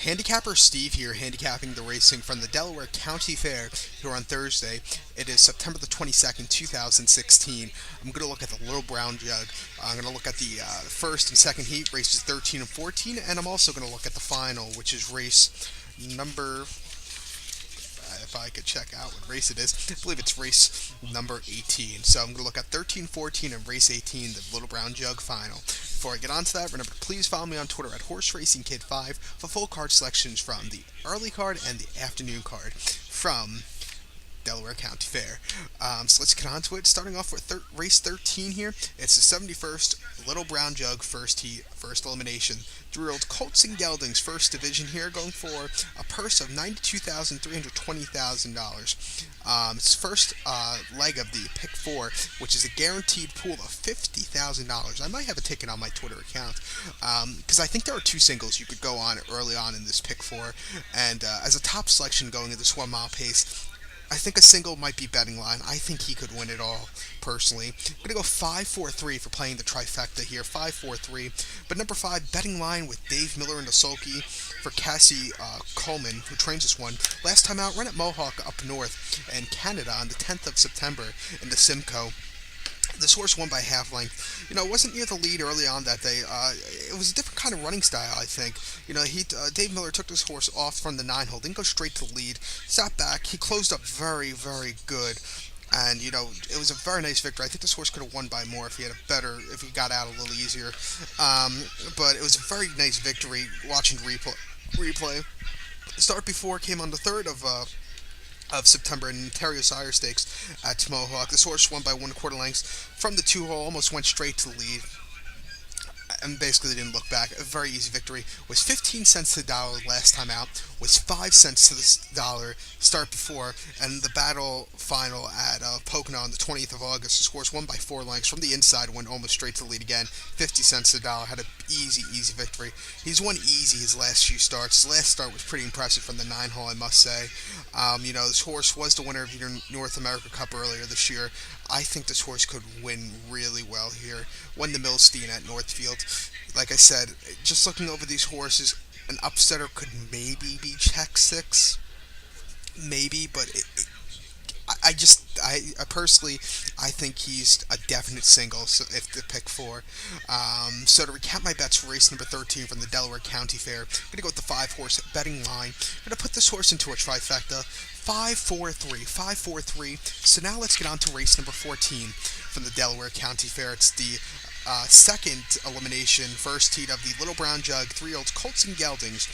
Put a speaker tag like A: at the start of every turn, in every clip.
A: Handicapper Steve here, handicapping the racing from the Delaware County Fair here on Thursday. It is September the 22nd, 2016. I'm going to look at the Little Brown Jug. I'm going to look at the first and second heat, races 13 and 14, and I'm also going to look at the final, which is race number if I could check out what race it is. I believe it's race number 18. So I'm going to look at 13, 14, and race 18, the Little Brown Jug final. Before I get on to that, remember to please follow me on Twitter at HorseRacingKid5 for full card selections from the early card and the afternoon card from Delaware County Fair. So let's get on to it. Starting off with race 13 here. It's the 71st Little Brown Jug first heat, first elimination. 3-year-old Colts and Geldings first division here, going for a purse of $92,320,000. It's first leg of the pick four, which is a guaranteed pool of $50,000. I might have a ticket on my Twitter account because I think there are two singles you could go on early on in this pick four, and as a top selection going at this 1 mile pace, I think a single might be betting line. I think he could win it all, personally. I'm going to go 5-4-3 for playing the trifecta here. 5-4-3. But number 5, betting line with Dave Miller and the sulky for Cassie Coleman, who trains this one. Last time out, run at Mohawk up north in Canada on the 10th of September in the Simcoe. This horse won by half length. It wasn't near the lead early on that day. It was a different kind of running style, I think. Dave Miller took this horse off from the 9 hole, didn't go straight to the lead, sat back. He closed up very, very good. And, it was a very nice victory. I think this horse could have won by more if he got out a little easier. But it was a very nice victory watching replay. The start before came on the 3rd of September in Ontario Sire Stakes at Mohawk. This horse won by 1/4 lengths from the 2 hole, almost went straight to the lead, and basically didn't look back. A very easy victory. Was 15 cents to the dollar last time out. Was 5 cents to the dollar start before, and the battle final at Pocono on the 20th of August. This horse won by 4 lengths from the inside, went almost straight to the lead again. 50 cents to the dollar. Had an easy victory. He's won easy his last few starts. His last start was pretty impressive from the 9 hole, I must say. This horse was the winner of your North America Cup earlier this year. I think this horse could win really well here. Won the Milstein at Northfield. Like I said, just looking over these horses, an upsetter could maybe be Check 6. Maybe, but I personally, I think he's a definite single, so if the pick 4. So to recap my bets for race number 13 from the Delaware County Fair, I'm going to go with the 5-horse betting line. I'm going to put this horse into a trifecta. 5-4-3. 5-4-3. So now let's get on to race number 14 from the Delaware County Fair. It's the second elimination, first heat of the Little Brown Jug, 3-year-olds Colts and Geldings,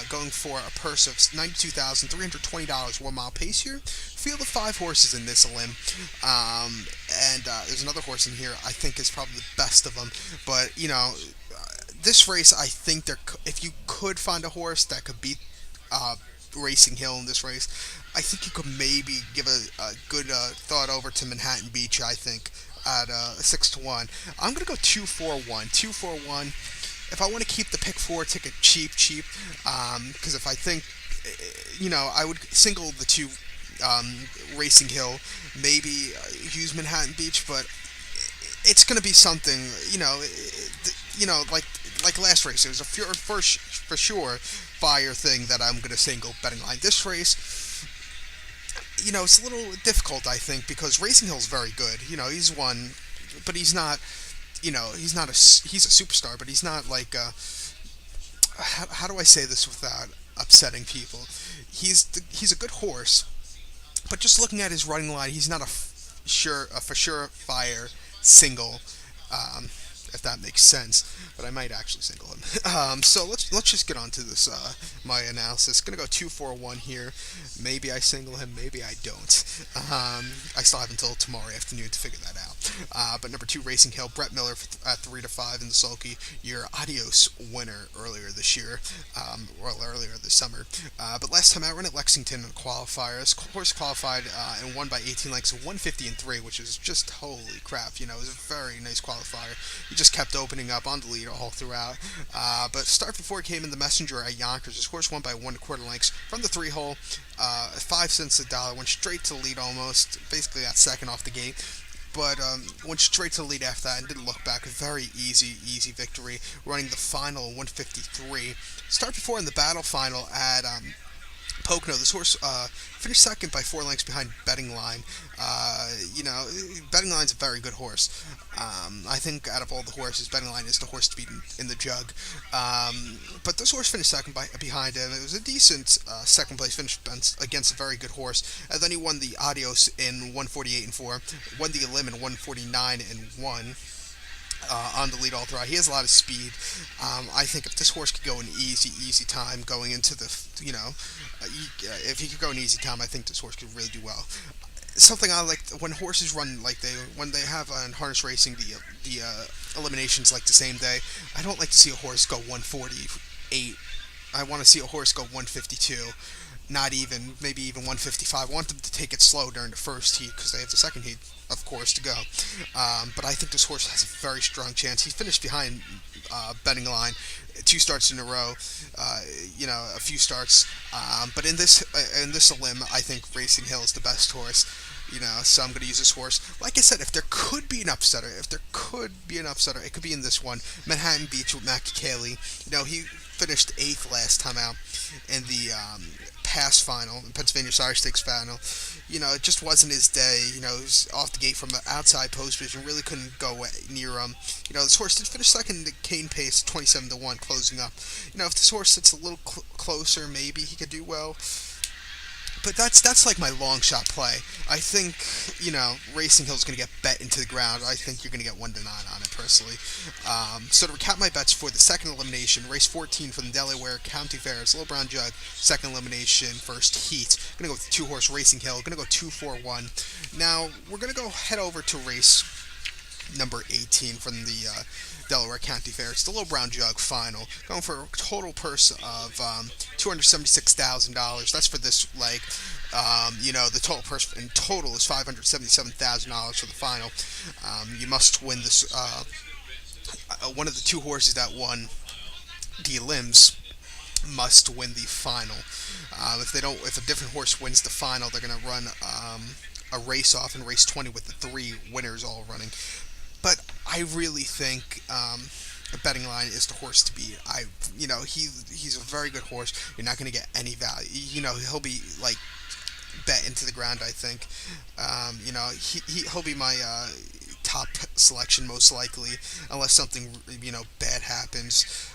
A: going for a purse of $92,320, 1 mile pace here. Field of 5 horses in this elim, and there's another horse in here I think is probably the best of them. But this race, I think if you could find a horse that could beat Racing Hill in this race, I think you could maybe give a good thought over to Manhattan Beach, I think, at 6-1. I'm going to go 2-4-1. 2-4-1. If I want to keep the pick 4 ticket cheap, because if I think, I would single the 2 Racing Hill, maybe use Manhattan Beach, but it's going to be something, like last race. It was a for sure fire thing that I'm going to single betting line. This race, it's a little difficult, I think, because Racing Hill's very good. He's won, but he's not. He's a superstar, but he's not like. How do I say this without upsetting people? He's a good horse, but just looking at his running line, he's not for sure fire single. If that makes sense, but I might actually single him. So let's just get on to this my analysis. Gonna go 2-4-1 here. Maybe I single him, maybe I don't. I still have until tomorrow afternoon to figure that out. But number 2 Racing Hill, Brett Miller at 3-5 in the sulky. Your Adios winner earlier this year, earlier this summer. But last time out, ran at Lexington in the qualifiers. Horse qualified and won by 18 lengths, 150-3, which is just holy crap. It was a very nice qualifier. He just kept opening up on the lead all throughout. But start before he came in the Messenger at Yonkers. His horse won by 1/4 lengths from the 3 hole. 5 cents to the dollar. Went straight to the lead almost. Basically got second off the gate. but went straight to the lead after that and didn't look back. A very easy victory, running the final 153. Start before in the battle final at Pocono. This horse finished second by 4 lengths behind Betting Line. Betting Line's a very good horse. I think out of all the horses, Betting Line is the horse to beat in the jug. But this horse finished second behind him. It was a decent second place finish against a very good horse. And then he won the Adios in 148 and 4, won the Elim in 149 and 1. On the lead all throughout. He has a lot of speed. I think if this horse could go an easy time going into the, if he could go an easy time, I think this horse could really do well. Something I like when horses run when they have in harness racing the eliminations like the same day. I don't like to see a horse go 148. I want to see a horse go 152. Not even, maybe even 155. I want them to take it slow during the first heat because they have the second heat, of course, to go. But I think this horse has a very strong chance. He finished behind Betting Line 2 starts in a row, a few starts. But in this Elim, I think Racing Hill is the best horse. So I'm going to use this horse. Like I said, if there could be an upsetter, it could be in this one. Manhattan Beach with Matt Cayley. He finished 8th last time out in the past final, the Pennsylvania Sire Stakes final. It just wasn't his day. He was off the gate from the outside post position, really couldn't go near him. This horse did finish second in the cane pace, 27-1, closing up. If this horse sits a little closer, maybe he could do well. But that's like my long shot play. I think, Racing Hill's going to get bet into the ground. I think you're going to get 1-9 on it, personally. So to recap my bets for the second elimination, race 14 from the Delaware County Fair, it's Little Brown Jug, second elimination, first heat. Going to go with the 2-horse Racing Hill. Going to go 2-4-1. Now, we're going to go head over to race number 18 from the Delaware County Fair. It's the Little Brown Jug final, going for a total purse of $276,000. That's for this leg. The total purse in total is $577,000 for the final. You must win this. One of the 2 horses that won the Elims must win the final. If a different horse wins the final, they're going to run a race off in race 20 with the 3 winners all running. But I really think Betting Line is the horse to beat. He's a very good horse. You're not going to get any value. He'll be like bet into the ground. I think. He'll be my top selection most likely, unless something bad happens.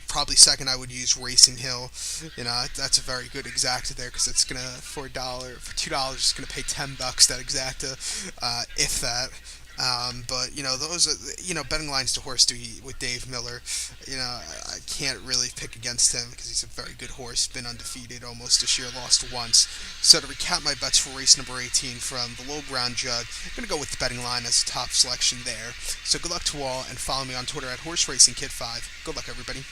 A: Probably second I would use Racing Hill. That's a very good exacta there because it's gonna for $2 it's gonna pay $10 that exacta, if that. But those are Betting Line's the horse to eat with Dave Miller. I can't really pick against him because he's a very good horse, been undefeated almost this year, lost once. So to recap my bets for race number 18 from the Little Brown Jug, I'm gonna go with the Betting Line as top selection there. So good luck to all, and follow me on Twitter at HorseRacingKid5. Good luck, everybody.